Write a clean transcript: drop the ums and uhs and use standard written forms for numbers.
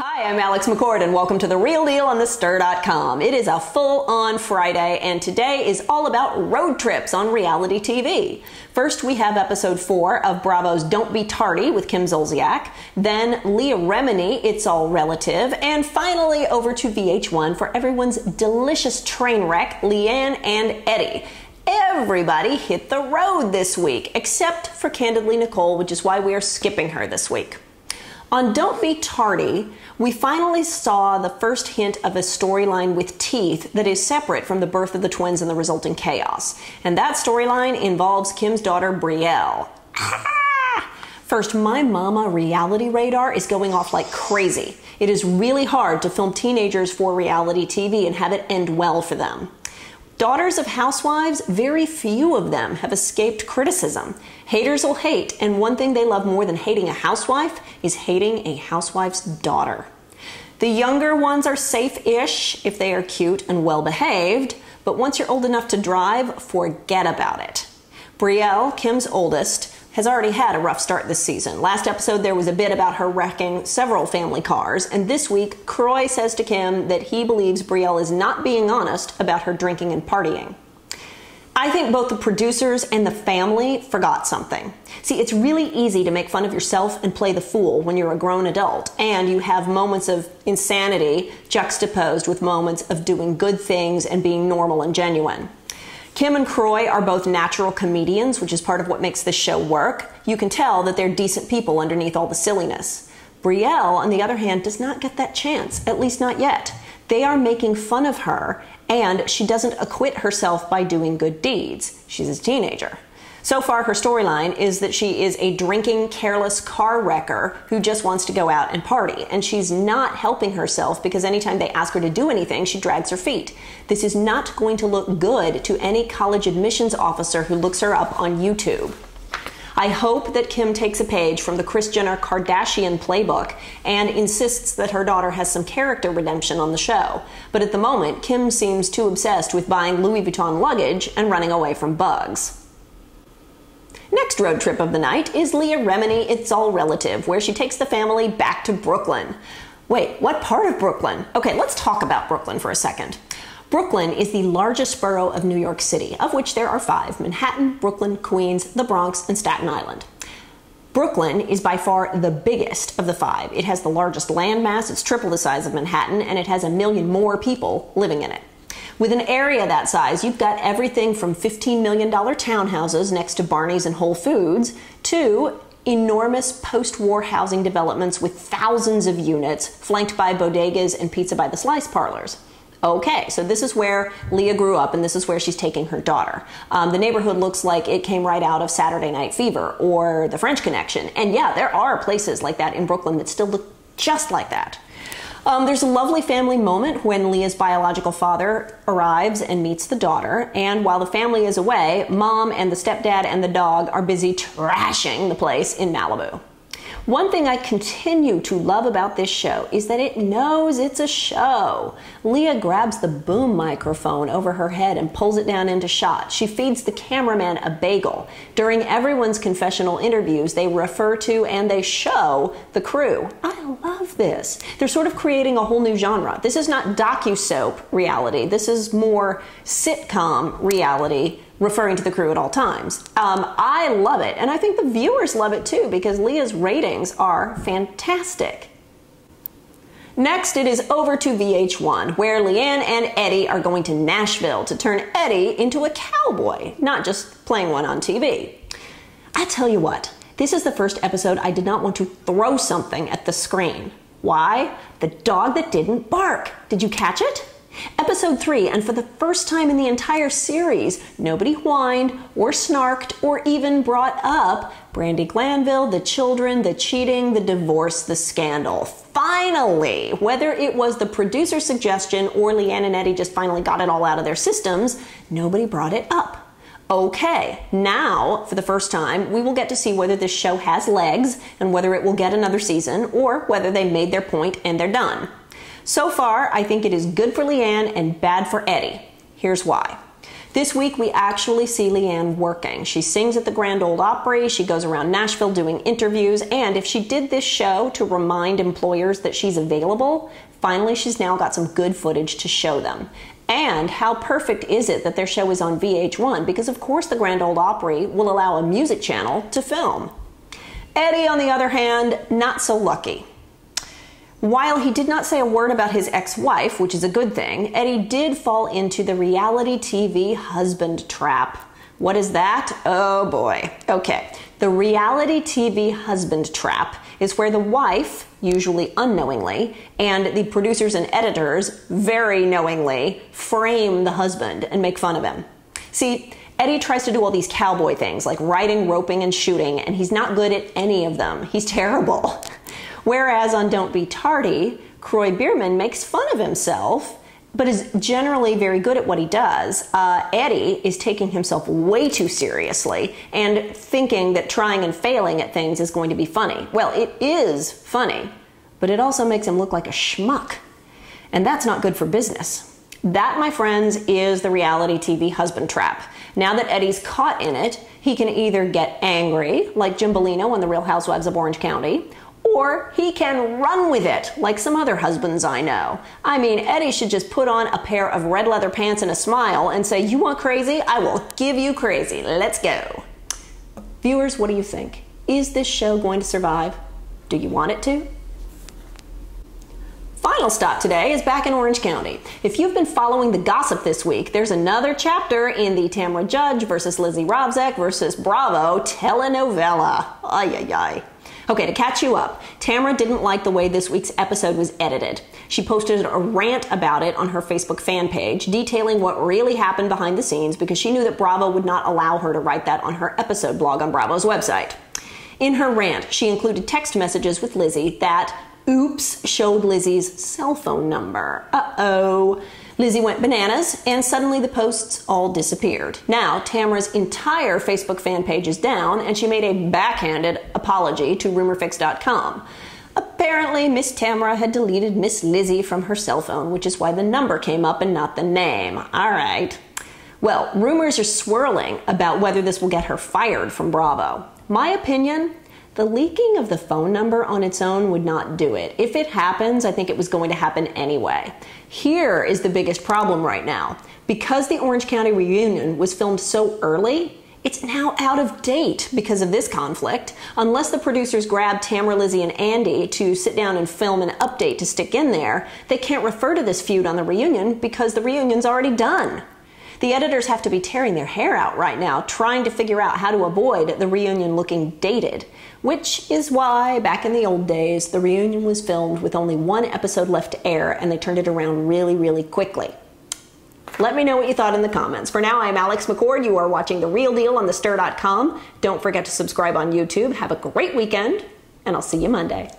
Hi, I'm Alex McCord, and welcome to The Real Deal on thestir.com. It is a full-on Friday, and today is all about road trips on reality TV. First, we have episode 4 of Bravo's Don't Be Tardy with Kim Zolciak, then Leah Remini, It's All Relative, and finally over to VH1 for everyone's delicious train wreck, LeAnn and Eddie. Everybody hit the road this week, except for Candidly Nicole, which is why we are skipping her this week. On Don't Be Tardy, we finally saw the first hint of a storyline with teeth that is separate from the birth of the twins and the resulting chaos. And that storyline involves Kim's daughter, Brielle. First, my mama reality radar is going off like crazy. It is really hard to film teenagers for reality TV and have it end well for them. Daughters of housewives, very few of them have escaped criticism. Haters will hate, and one thing they love more than hating a housewife is hating a housewife's daughter. The younger ones are safe-ish if they are cute and well-behaved, but once you're old enough to drive, forget about it. Brielle, Kim's oldest, has already had a rough start this season. Last episode, there was a bit about her wrecking several family cars, and this week, Croy says to Kim that he believes Brielle is not being honest about her drinking and partying. I think both the producers and the family forgot something. See, it's really easy to make fun of yourself and play the fool when you're a grown adult, and you have moments of insanity juxtaposed with moments of doing good things and being normal and genuine. Kim and Croy are both natural comedians, which is part of what makes this show work. You can tell that they're decent people underneath all the silliness. Brielle, on the other hand, does not get that chance, at least not yet. They are making fun of her, and she doesn't acquit herself by doing good deeds. She's a teenager. So far, her storyline is that she is a drinking, careless car wrecker who just wants to go out and party. And she's not helping herself because anytime they ask her to do anything, she drags her feet. This is not going to look good to any college admissions officer who looks her up on YouTube. I hope that Kim takes a page from the Kris Jenner Kardashian playbook and insists that her daughter has some character redemption on the show. But at the moment, Kim seems too obsessed with buying Louis Vuitton luggage and running away from bugs. Next road trip of the night is Leah Remini, It's All Relative, where she takes the family back to Brooklyn. Wait, what part of Brooklyn? Okay, let's talk about Brooklyn for a second. Brooklyn is the largest borough of New York City, of which there are 5: Manhattan, Brooklyn, Queens, the Bronx, and Staten Island. Brooklyn is by far the biggest of the 5. It has the largest land mass, it's triple the size of Manhattan, and it has 1 million more people living in it. With an area that size, you've got everything from $15 million townhouses next to Barney's and Whole Foods to enormous post-war housing developments with thousands of units flanked by bodegas and pizza by the slice parlors. Okay, so this is where Leah grew up, and this is where she's taking her daughter. The neighborhood looks like it came right out of Saturday Night Fever or The French Connection. And yeah, there are places like that in Brooklyn that still look just like that. There's a lovely family moment when Leah's biological father arrives and meets the daughter, and while the family is away, Mom and the stepdad and the dog are busy trashing the place in Malibu. One thing I continue to love about this show is that it knows it's a show. Leah grabs the boom microphone over her head and pulls it down into shot. She feeds the cameraman a bagel. During everyone's confessional interviews, they refer to and they show the crew. I love this. They're sort of creating a whole new genre. This is not docu-soap reality. This is more sitcom reality, referring to the crew at all times. I love it, and I think the viewers love it too because Leah's ratings are fantastic. Next, it is over to VH1, where LeAnn and Eddie are going to Nashville to turn Eddie into a cowboy, not just playing one on TV. I tell you what, this is the first episode I did not want to throw something at the screen. Why? The dog that didn't bark. Did you catch it? Episode 3, and for the first time in the entire series, nobody whined or snarked or even brought up Brandi Glanville, the children, the cheating, the divorce, the scandal. Finally, whether it was the producer's suggestion or LeAnn and Eddie just finally got it all out of their systems, nobody brought it up. Okay, now, for the first time, we will get to see whether this show has legs and whether it will get another season or whether they made their point and they're done. So far, I think it is good for LeAnn and bad for Eddie. Here's why. This week, we actually see LeAnn working. She sings at the Grand Ole Opry, she goes around Nashville doing interviews, and if she did this show to remind employers that she's available, finally she's now got some good footage to show them. And how perfect is it that their show is on VH1? Because of course the Grand Ole Opry will allow a music channel to film. Eddie, on the other hand, not so lucky. While he did not say a word about his ex-wife, which is a good thing, Eddie did fall into the reality TV husband trap. What is that? Oh boy. Okay. The reality TV husband trap is where the wife, usually unknowingly, and the producers and editors, very knowingly, frame the husband and make fun of him. See, Eddie tries to do all these cowboy things like riding, roping, and shooting, and he's not good at any of them. He's terrible. Whereas on Don't Be Tardy, Croy Bierman makes fun of himself, but is generally very good at what he does. Eddie is taking himself way too seriously and thinking that trying and failing at things is going to be funny. Well, it is funny, but it also makes him look like a schmuck. And that's not good for business. That, my friends, is the reality TV husband trap. Now that Eddie's caught in it, he can either get angry, like Jim Bellino on The Real Housewives of Orange County, or he can run with it, like some other husbands I know. I mean, Eddie should just put on a pair of red leather pants and a smile and say, "You want crazy? I will give you crazy. Let's go." Viewers, what do you think? Is this show going to survive? Do you want it to? Final stop today is back in Orange County. If you've been following the gossip this week, there's another chapter in the Tamra Judge versus Lizzie Rovsek versus Bravo telenovela. Ay, ay, ay. Okay, to catch you up, Tamra didn't like the way this week's episode was edited. She posted a rant about it on her Facebook fan page, detailing what really happened behind the scenes because she knew that Bravo would not allow her to write that on her episode blog on Bravo's website. In her rant, she included text messages with Lizzie that, oops, showed Lizzie's cell phone number. Uh-oh. Lizzie went bananas, and suddenly the posts all disappeared. Now, Tamra's entire Facebook fan page is down, and she made a backhanded apology to rumorfix.com. Apparently, Miss Tamra had deleted Miss Lizzie from her cell phone, which is why the number came up and not the name. All right. Well, rumors are swirling about whether this will get her fired from Bravo. My opinion? The leaking of the phone number on its own would not do it. If it happens, I think it was going to happen anyway. Here is the biggest problem right now. Because the Orange County reunion was filmed so early, it's now out of date because of this conflict. Unless the producers grab Tamra, Lizzie, and Andy to sit down and film an update to stick in there, they can't refer to this feud on the reunion because the reunion's already done. The editors have to be tearing their hair out right now, trying to figure out how to avoid the reunion looking dated. Which is why, back in the old days, the reunion was filmed with only one episode left to air, and they turned it around really, really quickly. Let me know what you thought in the comments. For now, I'm Alex McCord. You are watching The Real Deal on thestir.com. Don't forget to subscribe on YouTube. Have a great weekend, and I'll see you Monday.